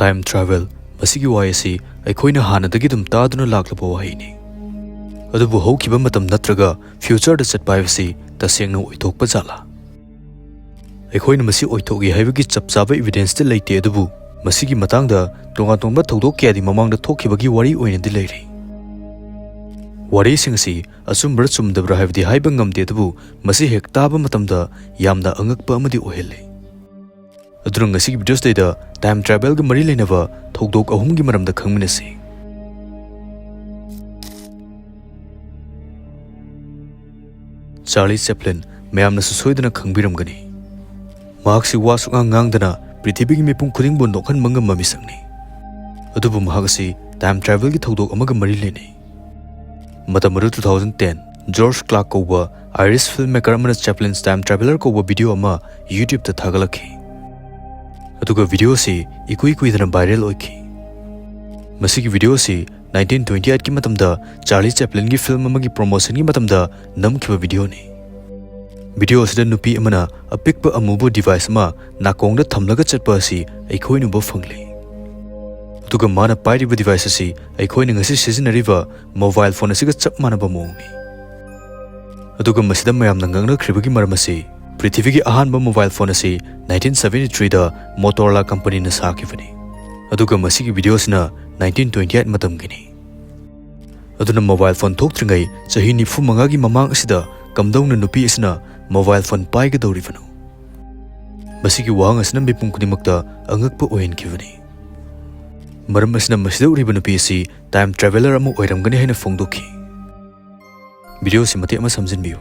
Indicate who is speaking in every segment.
Speaker 1: Time travel masigi wayasi aikoina hanadagi dum taaduna laklaba wahini. Adubu haukiba matam natraga future da chatpa haibasi tasengna oithokpa jala. Aikoina masi oithogi haibagi chapchaba evidence te leite adubu masigi matangda tonga tongba thodok kyadi mamangda thokibagi wari oinadi leiri. Wari singsi asumbar chumdabra haibdi haiba ngamde adubu masi hek taba matamda yamda angakpa amadi ohele. Adurang asigi videos da time travel ga mari lenava thodok ahum gi maramda khangminasi. Charlie Chaplin mayamna susoidana khangbiramgani. Mahaksi wasuk angangdana prithibigi mipum khuding bu nokhan mangam mamisangni. Adubu mahagasi time travel gi thodok amaga mari leni. Matamaru 2010 George Clark kowa Irish filmmaker amana Chaplin's time traveler kowa video ama YouTube ta thagalakhi. Aduga video si ikui dana viral oiki. Masigi video si 1928 ki matamda Charlie Chaplin gi film amagi promotion gi matamda namkhiba video ni. Video sida nupi amana apikpa amubu device ma nakongda thamlaga chatpa si aikoi nuba phangli. Aduga mana pairiba device si aikoi ngasi sizinariba mobile phone asiga chap manaba mongni. Aduga masida mayamna ngangna khribagi maramasi Prithivigi ahanba mobile phone asi 1973 da Motorola company na sakivani. Aduga masigi videos na 1928 matam gini. Aduna mobile phone thoktringai chahi nifu mangagi mamang asida kamdongna nupi asina mobile phone paiga dorivanu. Masigi wang asina mipum kunimakta angakpa oyenkivani. Maram asina masida uriba nupi asi time traveler amu oiramgani haina phongdokhi. Video si mati ama samjinbiyo.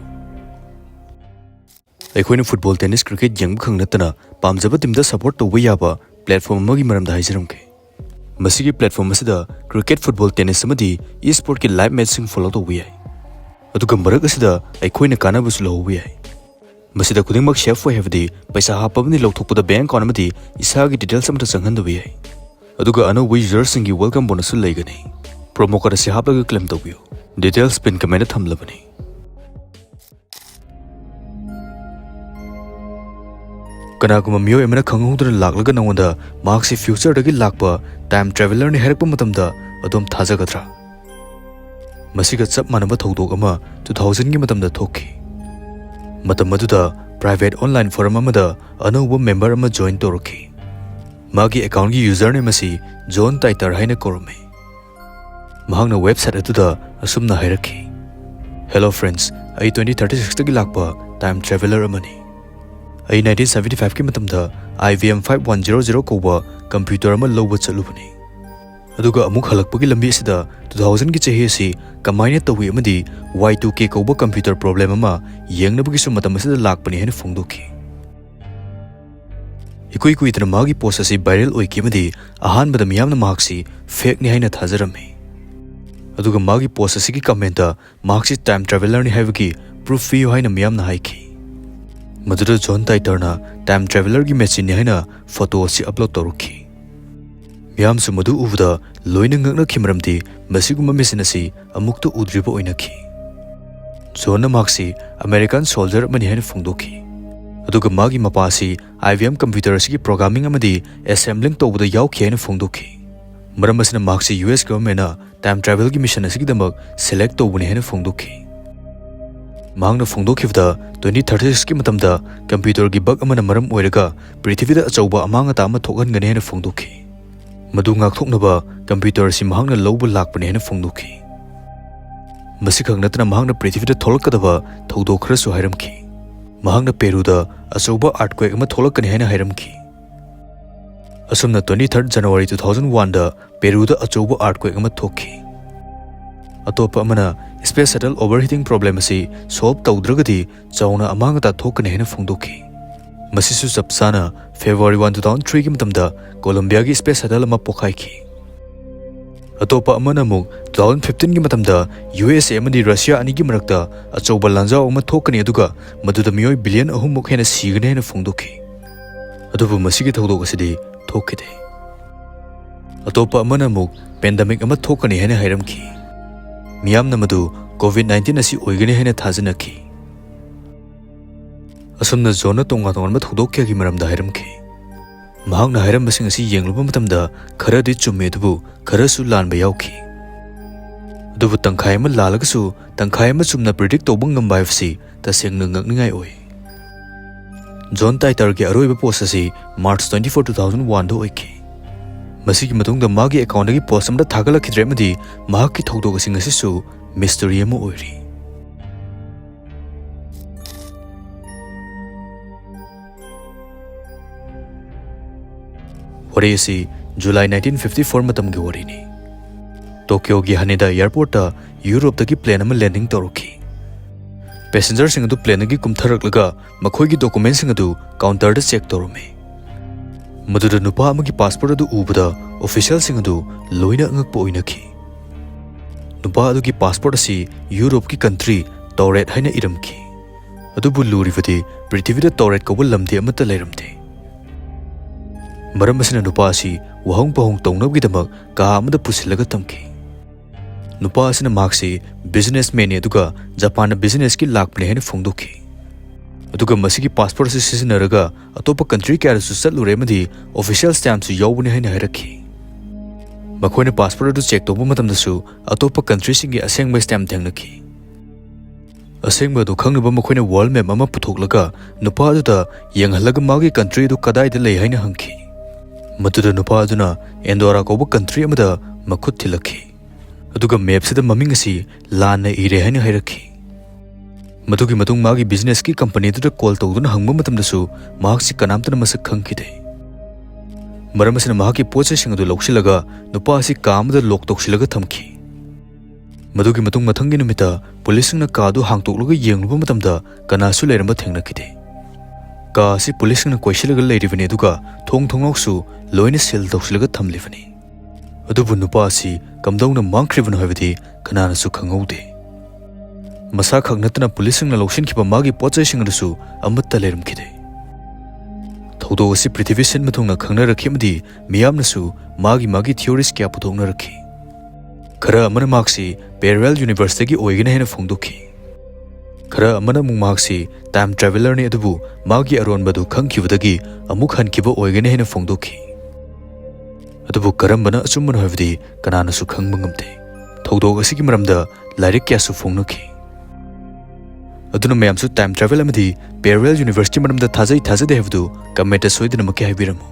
Speaker 1: Aikoina football, tennis, cricket yang khang natana pamjaba timda support tawba yaba platform amagi maramda haijaramke. Masigi platform asida cricket, football, tennis amadi e-sport ki live matching follow tawba yai. Aduga marak asida aikoina kanabasu lawba yai. Masida kudingmak chef wa havdi paisa hapabni lawthokpada bank account amadi isagi details amata changhandaba yai. Aduga anauba user singi welcome bonus laigani. Promo code se haplaga claim tawbiyo. Details pin comment thamlabani. Kanaguma mio emana khangudra laklaga nangwanda marksi future dagi lakpa time traveler ni herakpa matamda adom thajagadra. Masiga chap manaba thodok ama 2000 gi matamda thokhi. Matam maduda private online forum amada anauba member ama join torokhi. Magi account gi username asi John Titor haina korome. Mahangna website atuda asumna hairakhi. Hello friends, ai 2036 dagi lakpa time traveler amani. I 1975 ki matamda IBM 5100 kowa computer ama loba chalubani. Aduga amuk halakpagi lambi asida 2000 ki chahi asi kamaina tawi amadi Y2K kowa computer problem ama yengnabagi su matam asida lakpani haina phongdokhi. Ikui itna magi post asi viral oiki amadi ahanbada miyamna mahaksi fake ni haina thajarami. Aduga magi post asi ki comment ta mahaksi time traveler ni haibagi proof vi haina miyamna haiki. Madura John Titor na time traveler gi machine ni haina photo si upload torukhi. Miyam su madu ubda loina ngakna khimramdi masiguma machine asi amukta udriba oinakhi. John maksi American soldier mani haina phongdokhi. Aduga magi mapasi IBM computer asi gi programming amadi assembling tawbada yaukhi haina phongdokhi. Maram asina maksi US government na time travel gi mission asi gi damak select tawbani haina phongdokhi. Mahangna phongdokhibda 2036 ki matamda computer gi bug amana maram oiraga prithivida achauba amanga ta ama thokhan hena phongdokhi. Madu ngakthoknaba computer si mahangna lawba lakpani hena phongdokhi. Masikhang natna mahangna prithivida tholakadaba thodok khara su hairamki. Mahangna Peruda achauba earthquake ama tholakani hena hairamki. Asumna 23 January 2001 da Peruda achauba earthquake ama thokhi. Atopa amana space shuttle overheating problem asi solve tawdragadi chauna amanga ta thokane hena phongdokhi. Masisu chapsana February 1 2003 ki matamda Colombia gi space shuttle ama pokhaikhi. Atopa amana muk 2015 gi matamda USA amadi Russia ani gi marakta achauba lanjao ama thokani aduga maduda miyoi billion ahum muk hena sigane hena phongdokhi. Adubu masigi thodok asidi thokkide. Atopa amana muk pandemic ama thokani hena hairamki. Miyamna madu COVID-19 asi oigani haina thajanakhi. Asumna zona tonga tongan ma thodokya gi maramda hairamki. ꯃꯍꯥꯛꯅ ꯍꯥꯏꯔꯝꯕꯁꯤꯡ ꯑꯁꯤ ꯌꯦꯡꯂꯨꯕ ꯃꯇꯝꯗ ꯈꯔꯗꯤ ꯆꯨꯝꯃꯦ ꯑꯗꯨꯕꯨ ꯈꯔꯁꯨ ꯂꯥꯟꯕ ꯌꯥꯎꯈꯤ ꯑꯗꯨꯕꯨ ꯇꯪꯈꯥꯏ ꯑꯃ ꯂꯥꯜꯂꯒꯁꯨ ꯇꯪꯈꯥꯏ ꯑꯃ ꯆꯨꯝꯅ ꯄ꯭ꯔꯤꯗꯤꯛ ꯇꯧꯕ ꯉꯝꯕ ꯍꯥꯏꯕꯁꯤ ꯇꯁꯦꯡꯅ ꯉꯛꯅꯤꯡꯉꯥꯏ ꯑꯣꯏ ꯖꯣꯟ ꯇꯥꯏꯇꯔꯒꯤ ꯑꯔꯣꯏꯕ ꯄꯣꯁ ꯑꯁꯤ ꯃꯥꯔꯆ 24, 2001ꯗ ꯑꯣꯏꯈꯤ ꯃꯁꯤꯒꯤ ꯃꯇꯨꯡꯗ ꯃꯥꯒꯤ ꯑꯦꯀꯥꯎꯟꯗꯒꯤ ꯄꯣꯁ ꯑꯃꯗ ꯊꯥꯒꯠꯂꯛꯈꯤꯗ꯭ꯔꯦ ꯑꯃꯗꯤ ꯃꯍꯥꯛꯀꯤ ꯊꯧꯗꯣꯛꯁꯤꯡ ꯑꯁꯤꯁꯨ ꯃꯤꯁꯇꯔꯤ ꯑꯃ ꯑꯣꯏꯔꯤ ꯋꯥꯔꯤ ꯑꯁꯤ ꯖꯨꯂꯥꯏ 1954 ꯃꯇꯝꯒꯤ ꯋꯥꯔꯤꯅꯤ ꯇꯣꯀꯤꯌꯣꯒꯤ ꯍꯅꯦꯗꯥ ꯑꯦꯌꯔꯄꯣꯔꯠꯇ ꯌꯨꯔꯣꯞꯇꯒꯤ ꯄ꯭ꯂꯦꯟ ꯑꯃ ꯂꯦꯟꯗꯤꯡ ꯇꯧꯔꯛꯈꯤ ꯄꯦꯁꯦꯟꯖꯔꯁꯤꯡ ꯑꯗꯨ ꯄ꯭ꯂꯦꯟꯗꯒꯤ ꯀꯨꯝꯊꯔꯛꯂꯒ ꯃꯈꯣꯏꯒꯤ ꯗꯣꯀꯨꯃꯦꯟꯁꯤꯡ ꯑꯗꯨ ꯀꯥꯎꯟꯇꯔꯗ ꯆꯦꯛ ꯇꯧꯔꯝꯃꯤ ꯃꯗꯨꯗ ꯅꯨꯄꯥ ꯑꯃꯒꯤ ꯄꯥꯁꯄꯣꯔꯠ ꯑꯗꯨ ꯎꯕꯗ ꯑꯣꯐꯤꯁꯤꯌꯦꯜꯁꯤꯡ ꯑꯗꯨ ꯂꯣꯏꯅ ꯑꯉꯛꯄ ꯑꯣꯏꯅꯈꯤ ꯅꯨꯄꯥ ꯑꯗꯨꯒꯤ ꯄꯥꯁꯄꯣꯔꯠ ꯑꯁꯤ ꯌꯨꯔꯣꯞꯀꯤ ꯀꯟꯇ꯭ꯔꯤ ꯇꯧꯔꯦꯠ ꯍꯥꯏꯅ ꯏꯔꯝꯈꯤ ꯑꯗꯨꯕꯨ ꯂꯨꯔꯤꯕꯗꯤ ꯄ꯭ꯔꯤꯊꯤꯕꯤꯗ ꯇꯧꯔꯦꯠ ꯀꯧꯕ ꯂꯝꯗꯤ ꯑꯃꯠꯇ ꯂꯩꯔꯝꯗꯦ ꯃꯔꯝ ꯑꯁꯤꯅ ꯅꯨꯄꯥ ꯑꯁꯤ ꯋꯥꯍꯪ ꯄꯥꯎꯍꯪ ꯇꯧꯅꯕꯒꯤꯗꯃꯛ ꯀꯥ ꯑꯃꯗ ꯄꯨꯁꯤꯜꯂꯒ ꯊꯝꯈꯤ ꯅꯨꯄꯥ ꯑꯁꯤꯅ ꯃꯍꯥꯛꯁꯤ ꯕꯤꯖꯤꯅꯦꯁꯃꯦꯟꯅꯤ ꯑꯗꯨꯒ ꯖꯄꯥꯟꯗ ꯕꯤꯖꯤꯅꯦꯁꯀꯤ ꯂꯥꯛꯄꯅꯤ ꯍꯥꯏꯅ ꯐꯣꯡꯗꯣꯛꯈꯤ ꯑꯗꯨꯒ ꯃꯁꯤꯒꯤ ꯄꯥꯁꯄꯣꯔꯠ ꯑꯁꯤ ꯁꯤꯖꯤꯟꯅꯔꯒ ꯑꯇꯣꯞꯄ ꯀꯟꯇ꯭ꯔꯤ ꯀꯌꯥꯗꯁꯨ ꯆꯠꯂꯨꯔꯦ ꯑꯃꯗꯤ ꯑꯣꯐꯤꯁꯤꯌꯦꯜ ꯁ꯭ꯇꯥꯝꯞꯁꯨ ꯌꯥꯎꯕꯅꯤ ꯍꯥꯏꯅ ꯍꯥꯏꯔꯛꯈꯤ ꯃꯈꯣꯏꯅ ꯄꯥꯁꯄꯣꯔꯠ ꯑꯗꯨ ꯆꯦꯛ ꯇꯧꯕ ꯃꯇꯝꯗꯁꯨ ꯑꯇꯣꯞꯄ ꯀꯟꯇ꯭ꯔꯤꯁꯤꯡꯒꯤ ꯑꯁꯦꯡꯕ ꯁ꯭ꯇꯥꯝꯞ ꯊꯦꯡꯅꯈꯤ ꯑꯁꯦꯡꯕ ꯑꯗꯨ ꯈꯪꯅꯕ ꯃꯈꯣꯏꯅ ꯋꯥꯔꯜ ꯃꯦꯞ ꯑꯃ ꯄꯨꯊꯣꯛꯂꯒ ꯅꯨꯄꯥ ꯑꯗꯨꯗ ꯌꯦꯡꯍꯜꯂꯒ ꯃꯥꯒꯤ ꯀꯟꯇ꯭ꯔꯤ ꯑꯗꯨ ꯀꯗꯥꯏꯗ ꯂꯩ ꯍꯥꯏꯅ ꯍꯪꯈꯤ ꯃꯗꯨꯗ ꯅꯨꯄꯥ ꯑꯗꯨꯅ ꯑꯦꯟꯗꯣꯔꯥ ꯀꯧꯕ ꯀꯟꯇ꯭ꯔꯤ ꯑꯃꯗ ꯃꯈꯨꯠ ꯊꯤꯜꯂꯛꯈꯤ ꯑꯗꯨꯒ ꯃꯦꯞꯁꯤꯗ ꯃꯃꯤꯡ ꯑꯁꯤ ꯂꯥꯟꯅ ꯏꯔꯦ ꯍꯥꯏꯅ ꯍꯥꯏꯔꯛꯈꯤ ꯃꯗꯨꯒꯤ ꯃꯇꯨꯡ ꯃꯥꯒꯤ ꯕꯤꯖꯤꯅꯦꯁꯀꯤ ꯀꯝꯄꯅꯤ ꯑꯗꯨꯗ ꯀꯣꯜ ꯇꯧꯗꯨꯅ ꯍꯪꯕ ꯃꯇꯝꯗꯁꯨ ꯃꯍꯥꯛꯁꯤ ꯀꯅꯥꯝꯇꯅ ꯃꯁꯛ ꯈꯪꯈꯤꯗꯦ ꯃꯔꯝ ꯑꯁꯤꯅ ꯃꯍꯥꯛꯀꯤ ꯄꯣꯠꯆꯩꯁꯤꯡ ꯑꯗꯨ ꯂꯧꯁꯤꯜꯂꯒ ꯅꯨꯄꯥ ꯑꯁꯤ ꯀꯥ ꯑꯃꯗ ꯂꯣꯛ ꯇꯧꯁꯤꯜꯂꯒ ꯊꯝꯈꯤ ꯃꯗꯨꯒꯤ ꯃꯇꯨꯡ ꯃꯊꯪꯒꯤ ꯅꯨꯃꯤꯠꯇ ꯄꯨꯂꯤꯁꯁꯤꯡꯅ ꯀꯥ ꯑꯗꯨ ꯍꯥꯡꯇꯣꯛꯂꯒ ꯌꯦꯡꯂꯨꯕ ꯃꯇꯝꯗ ꯀꯅꯥꯁꯨ ꯂꯩꯔꯝꯕ ꯊꯦꯡꯅꯈꯤꯗꯦ ꯀꯥ ꯑꯁꯤ ꯄꯨꯂꯤꯁꯁꯤꯡꯅ ꯀꯣꯏꯁꯤꯜꯂꯒ ꯂꯩꯔꯤꯕꯅꯤ ꯑꯗꯨꯒ ꯊꯣꯡ ꯊꯣꯡꯅꯥꯎꯁꯨ ꯂꯣꯏꯅ ꯁꯤꯜ ꯇꯧꯁꯤꯜꯂꯒ ꯊꯝꯂꯤꯕꯅꯤ ꯑꯗꯨꯕꯨ ꯅꯨꯄꯥ ꯑꯁꯤ ꯀꯝꯗꯧꯅ ꯃꯥꯡꯈ꯭ꯔꯤꯕꯅꯣ ꯍꯥꯏꯕꯗꯤ ꯀꯅꯥꯅꯁꯨ ꯈꯪꯍꯧꯗꯦ ꯃꯁꯥ ꯈꯛ ꯅꯠꯇꯅ ꯄꯨꯂꯤꯁꯁꯤꯡꯅ ꯂꯧꯁꯤꯟꯈꯤꯕ ꯃꯥꯒꯤ ꯄꯣꯠꯆꯩꯁꯤꯡ ꯑꯗꯨꯁꯨ ꯑꯃꯠꯇ ꯂꯩꯔꯝꯈꯤꯗꯦ ꯊꯧꯗꯣꯛ ꯑꯁꯤ ꯄ꯭ꯔꯤꯊꯤꯕꯤ ꯁꯤꯟꯕ ꯊꯨꯡꯅ ꯈꯪꯅꯔꯛꯈꯤ ꯑꯃꯗꯤ ꯃꯤꯌꯥꯝꯅꯁꯨ ꯃꯥꯒꯤ ꯊꯤꯑꯣꯔꯤꯁ ꯀꯌꯥ ꯄꯨꯊꯣꯛꯅꯔꯛꯈꯤ ꯈꯔ ꯑꯃꯅ ꯃꯍꯥꯛꯁꯤ ꯄꯦꯔꯦꯂꯦꯜ ꯌꯨꯅꯤꯚꯔꯁꯇꯒꯤ ꯑꯣꯏꯒꯅꯤ ꯍꯥꯏꯅ ꯐꯣꯡꯗꯣꯛꯈꯤ ꯈꯔ ꯑꯃꯅ ꯑꯃꯨꯛ ꯃꯍꯥꯛꯁꯤ ꯇꯥꯏꯝ ꯇ꯭ꯔꯥꯚꯦꯂꯔꯅꯤ ꯑꯗꯨꯕꯨ ꯃꯥꯒꯤ ꯑꯔꯣꯟꯕꯗꯨ ꯈꯪꯈꯤꯕꯗꯒꯤ ꯑꯃꯨꯛ ꯍꯟꯈꯤꯕ ꯑꯣꯏꯒꯅꯤ ꯍꯥꯏꯅ ꯐꯣꯡꯗꯣꯛꯈꯤ ꯑꯗꯨꯕꯨ ꯀꯔꯝꯕꯅ ꯑꯆꯨꯝꯕꯅꯣ ꯍꯥꯏꯕꯗꯤ ꯀꯅꯥꯅꯁꯨ ꯈꯪꯕ ꯉꯝꯗꯦ ꯊꯧꯗꯣꯛ ꯑꯁꯤꯒꯤ ꯃꯔꯝꯗ ꯂꯥꯏꯔꯤꯛ ꯀꯌꯥꯁꯨ ꯐꯣꯡꯅꯈꯤ ꯑꯗꯨꯅ ꯃꯌꯥꯝꯁꯨ ꯇꯥꯏꯝ ꯇ꯭ꯔꯥꯚꯦꯜ ꯑꯃꯗꯤ ꯄꯦꯔꯦꯂꯦꯜ ꯌꯨꯅꯤꯚꯔꯁꯀꯤ ꯃꯔꯝꯗ ꯊꯥꯖꯩ ꯊꯥꯖꯗꯦ ꯍꯥꯏꯕꯗꯨ ꯀꯃꯦꯟꯇ ꯁꯣꯏꯗꯅꯃꯛꯀꯤ ꯍꯥꯏꯕꯤꯔꯝꯃꯨ